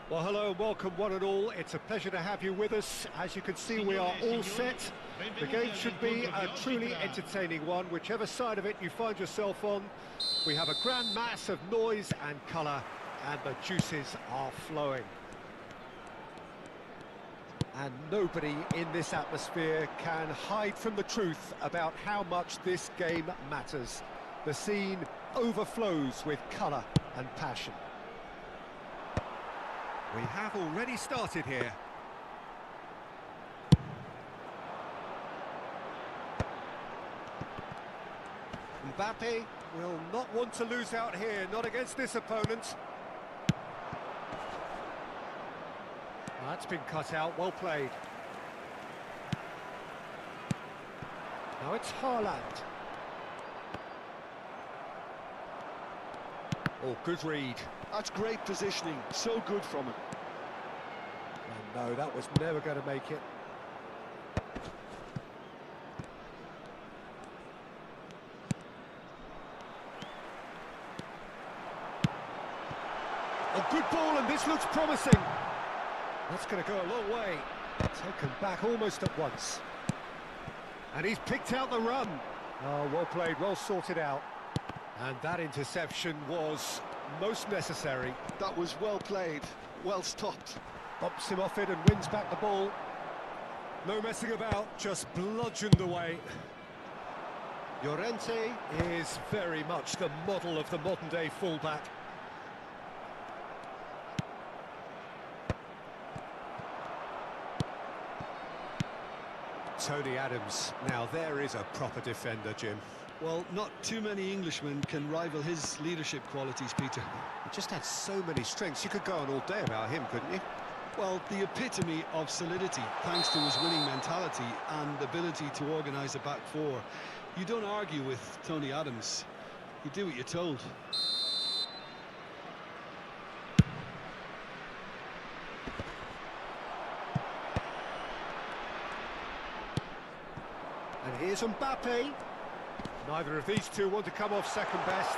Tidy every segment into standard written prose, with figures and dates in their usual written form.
Well, hello and welcome one and all. It's a pleasure to have you with us. As you can see, we are all set. The game should be a truly entertaining one, whichever side of it you find yourself on. We have a grand mass of noise and colour, and the juices are flowing. And nobody in this atmosphere can hide from the truth about how much this game matters. The scene overflows with colour and passion. We have already started here. Mbappe will not want to lose out here, not against this opponent. That's been cut out, well played. Now it's Haalan. Oh, good read. That's great positioning, so good from him. And no, that was never going to make it. A good ball, and this looks promising. That's going to go a long way. Taken back almost at once. And he's picked out the run. Oh, well played, well sorted out. And that interception was most necessary. That was well played, well stopped. Bumps him off it and wins back the ball. No messing about, just bludgeoned away. Llorente is very much the model of the modern-day fullback. Tony Adams. Now there is a proper defender, Jim. Well, not too many Englishmen can rival his leadership qualities, Peter. He just had so many strengths. You could go on all day about him, couldn't you? Well, the epitome of solidity, thanks to his winning mentality and ability to organise a back four. You don't argue with Tony Adams. You do what you're told. And here's Mbappe. Neither of these two want to come off second best.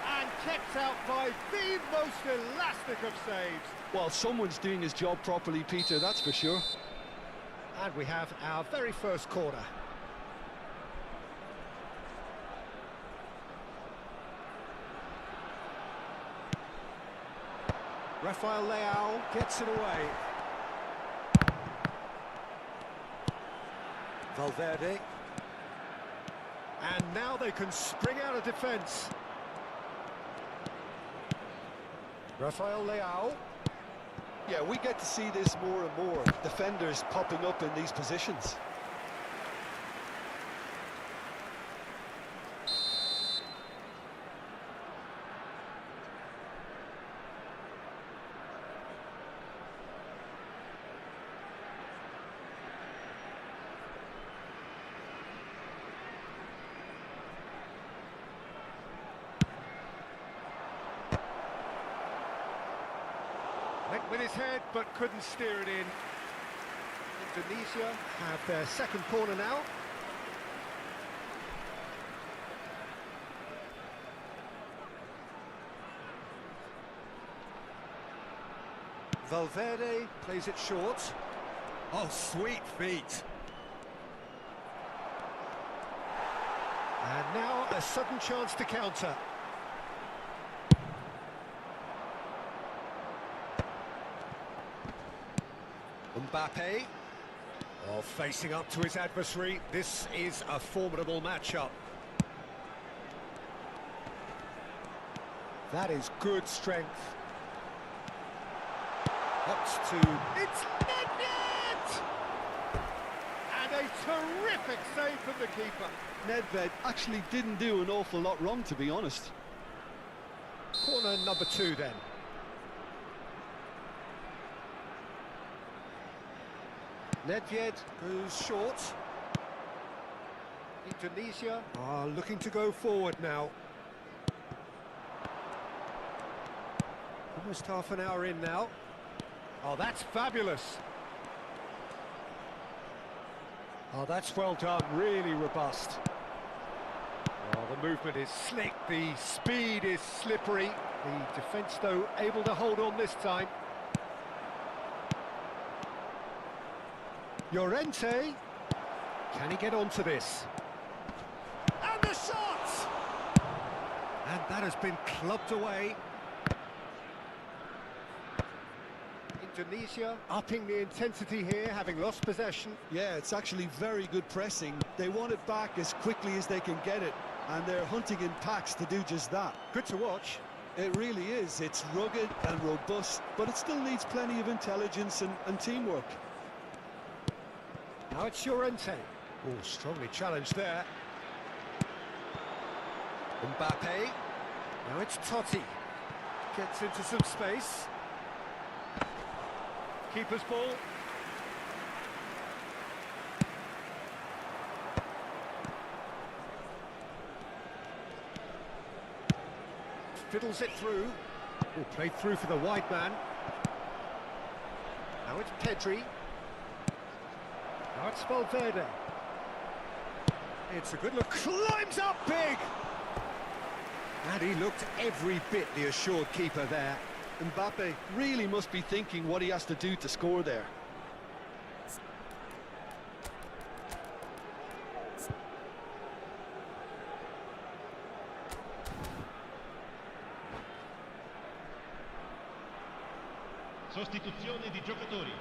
And kept out by the most elastic of saves. Well, someone's doing his job properly, Peter, that's for sure. And we have our very first corner. Rafael Leao gets it away. Valverde. And now they can spring out of defence. Rafael Leao. Yeah, we get to see this more and more. Defenders popping up in these positions. Went with his head, but couldn't steer it in. Indonesia have their second corner now. Valverde plays it short. Oh, sweet feet. And now a sudden chance to counter. Mbappe, facing up to his adversary. This is a formidable matchup. That is good strength. Up to... It's Nedved! And a terrific save from the keeper. Nedved actually didn't do an awful lot wrong, to be honest. Corner number 2 then. Nedved goes short. Indonesia are looking to go forward now. Almost half an hour in now. Oh, that's fabulous. Oh, that's well done, really robust. Oh, the movement is slick, the speed is slippery. The defence, though, able to hold on this time. Llorente. Can he get onto this? And the shot! And that has been clubbed away. Indonesia upping the intensity here, having lost possession. Yeah, it's actually very good pressing. They want it back as quickly as they can get it, and they're hunting in packs to do just that. Good to watch. It really is. It's rugged and robust, but it still needs plenty of intelligence and teamwork. Now it's Llorente. Oh, strongly challenged there. Mbappe. Now it's Totti. Gets into some space. Keeper's ball. Fiddles it through. Oh, played through for the wide man. Now it's Pedri. Now it's Valverde. It's a good look. Climbs up big! And he looked every bit the assured keeper there. Mbappe really must be thinking what he has to do to score there. Sostituzione di giocatori.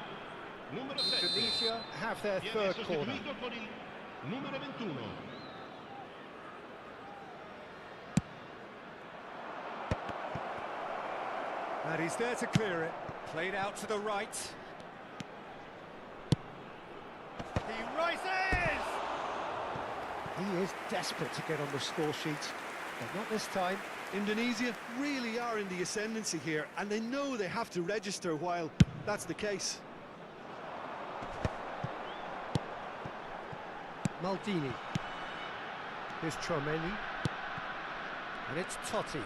Numero 7. Indonesia have their third corner. Con il numero 21. And he's there to clear it. Played out to the right. He rises! He is desperate to get on the score sheet, but not this time. Indonesia really are in the ascendancy here, and they know they have to register while that's the case. Maldini. Here's Tromeni. And it's Totti.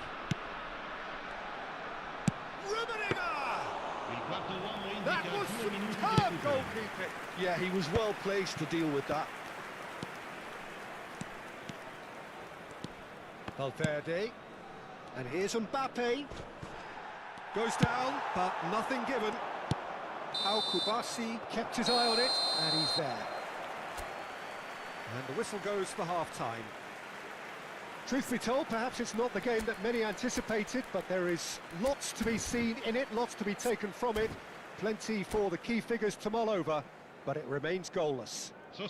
That was superb goalkeeping. Yeah, he was well placed to deal with that. Valverde. And here's Mbappe. Goes down, but nothing given. Al Kubasi kept his eye on it, and he's there. And the whistle goes for half-time. Truth be told, perhaps it's not the game that many anticipated, but there is lots to be seen in it, lots to be taken from it. Plenty for the key figures to mull over, but it remains goalless. So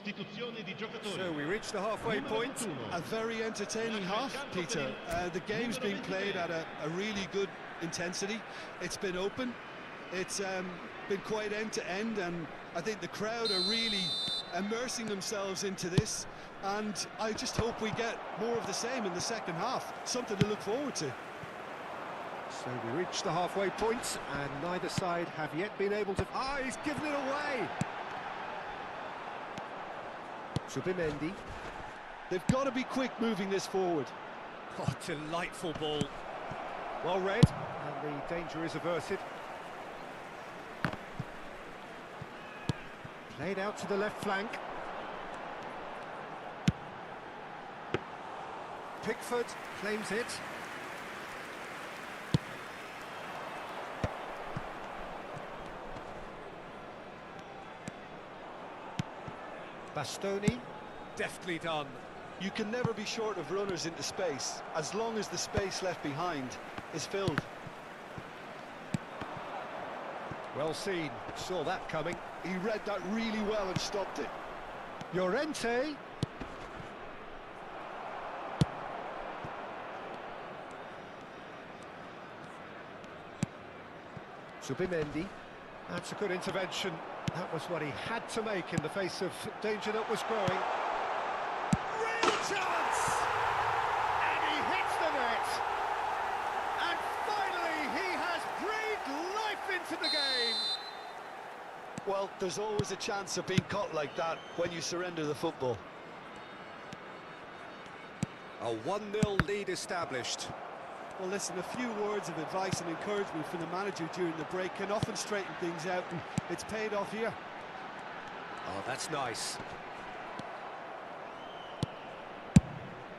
we reach the halfway point. A very entertaining half, Peter. The game's been played at a really good intensity. It's been open. It's been quite end-to-end, and I think the crowd are really immersing themselves into this. And I just hope we get more of the same in the second half. Something to look forward to. So we reach the halfway point, and neither side have yet been able to... Ah, he's given it away! Subimendi. They've got to be quick moving this forward. Oh, delightful ball. Well read, and the danger is averted. Played out to the left flank. Pickford claims it. Bastoni, deftly done. You can never be short of runners into space, as long as the space left behind is filled. Well seen, saw that coming. He read that really well and stopped it. Llorente. Subimendi. That's a good intervention. That was what he had to make in the face of danger that was growing. Real chance! And he hits the net! And finally he has breathed life into the game! Well, there's always a chance of being caught like that when you surrender the football. A 1-0 lead established. Well, listen, a few words of advice and encouragement from the manager during the break can often straighten things out, and it's paid off here. Oh, that's nice.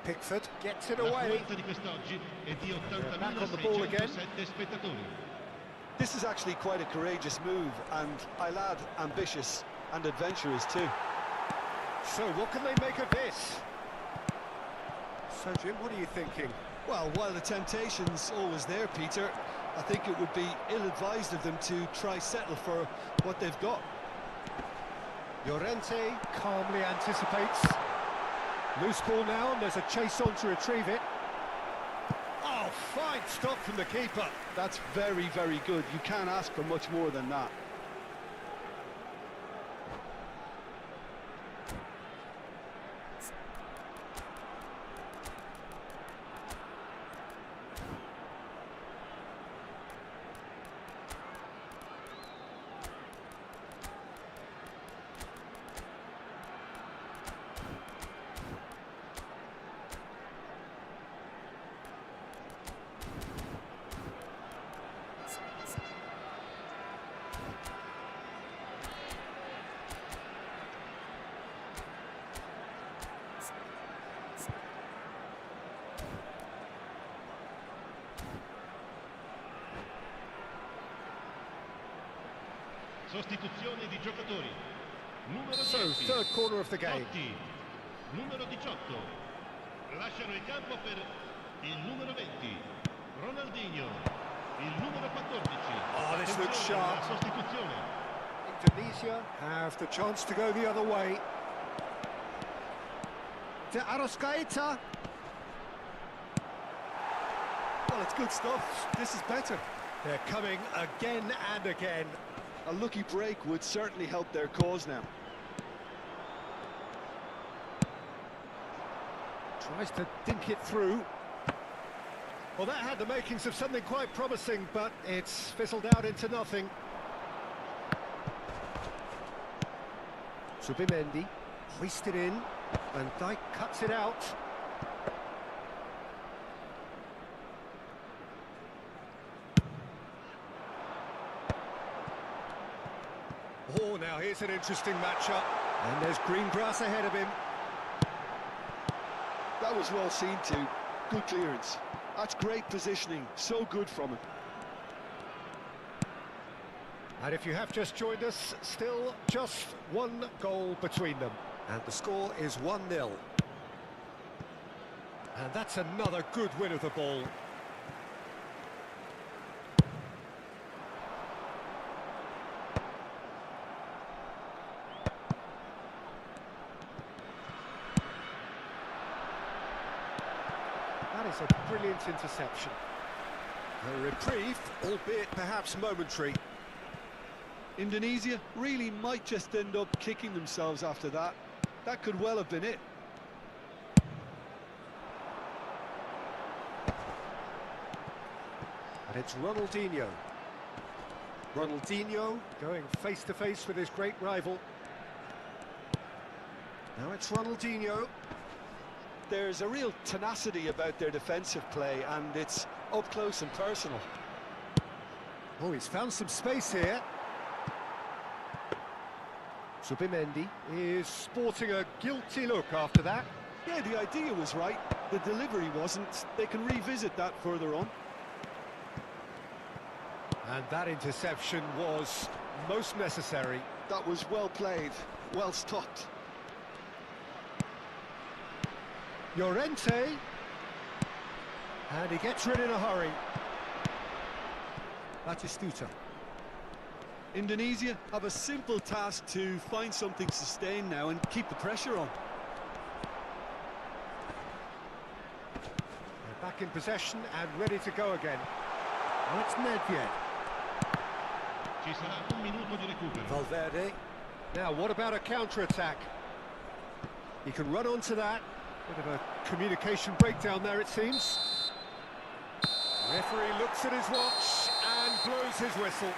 Pickford gets it La away. affluenza di quest'oggi è di Back on the ball again. 80.607 spettatori. This is actually quite a courageous move, and I'll add ambitious and adventurous too. So what can they make of this? So Jim, what are you thinking? Well, while the temptation's always there, Peter, I think it would be ill-advised of them to try settle for what they've got. Llorente calmly anticipates. Loose ball now, and there's a chase on to retrieve it. Oh, fine stop from the keeper. That's very, very good. You can't ask for much more than that. Sostituzione di giocatori. Numero So, 10. third corner of the game. Totti. Numero 18. Lasciano il campo per il numero 20. Ronaldinho. Il numero 14. Oh, this looks Attenzione, sharp. la sostituzione. Indonesia have the chance to go the other way. To Arrascaeta. Well, it's good stuff. This is better. They're coming again and again. A lucky break would certainly help their cause now. Tries to dink it through. Well, that had the makings of something quite promising, but it's fizzled out into nothing. Subimendi hoisted in, and Dijk cuts it out. Oh, now here's an interesting matchup, and there's green grass ahead of him. That was well seen too. Good clearance. That's great positioning. So good from him. And if you have just joined us, still just one goal between them. And the score is 1-0. And that's another good win of the ball. That is a brilliant interception. A reprieve, albeit perhaps momentary. Indonesia really might just end up kicking themselves after that. That could well have been it. And it's Ronaldinho. Ronaldinho going face-to-face with his great rival. Now it's Ronaldinho. There's a real tenacity about their defensive play, and it's up close and personal. Oh, he's found some space here. Subimendi is sporting a guilty look after that. Yeah, the idea was right. The delivery wasn't. They can revisit that further on. And that interception was most necessary. That was well played, well stopped. Llorente. And he gets rid in a hurry. Batistuta. Indonesia have a simple task to find something sustained now and keep the pressure on. They're back in possession and ready to go again. Now it's Nedved. Ci sarà un minuto di recupero. Valverde. Now, what about a counter-attack? He can run onto that. Bit of a communication breakdown there, it seems. Referee looks at his watch and blows his whistle.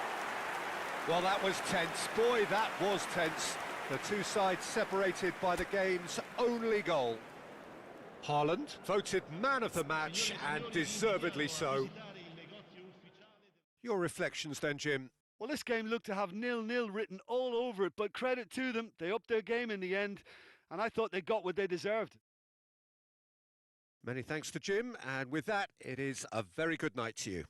Well, that was tense. Boy, that was tense. The two sides separated by the game's only goal. Haalan voted man of the match, and deservedly so. Your reflections then, Jim? Well, this game looked to have 0-0 written all over it, but credit to them, they upped their game in the end, and I thought they got what they deserved. Many thanks to Jim, and with that, it is a very good night to you.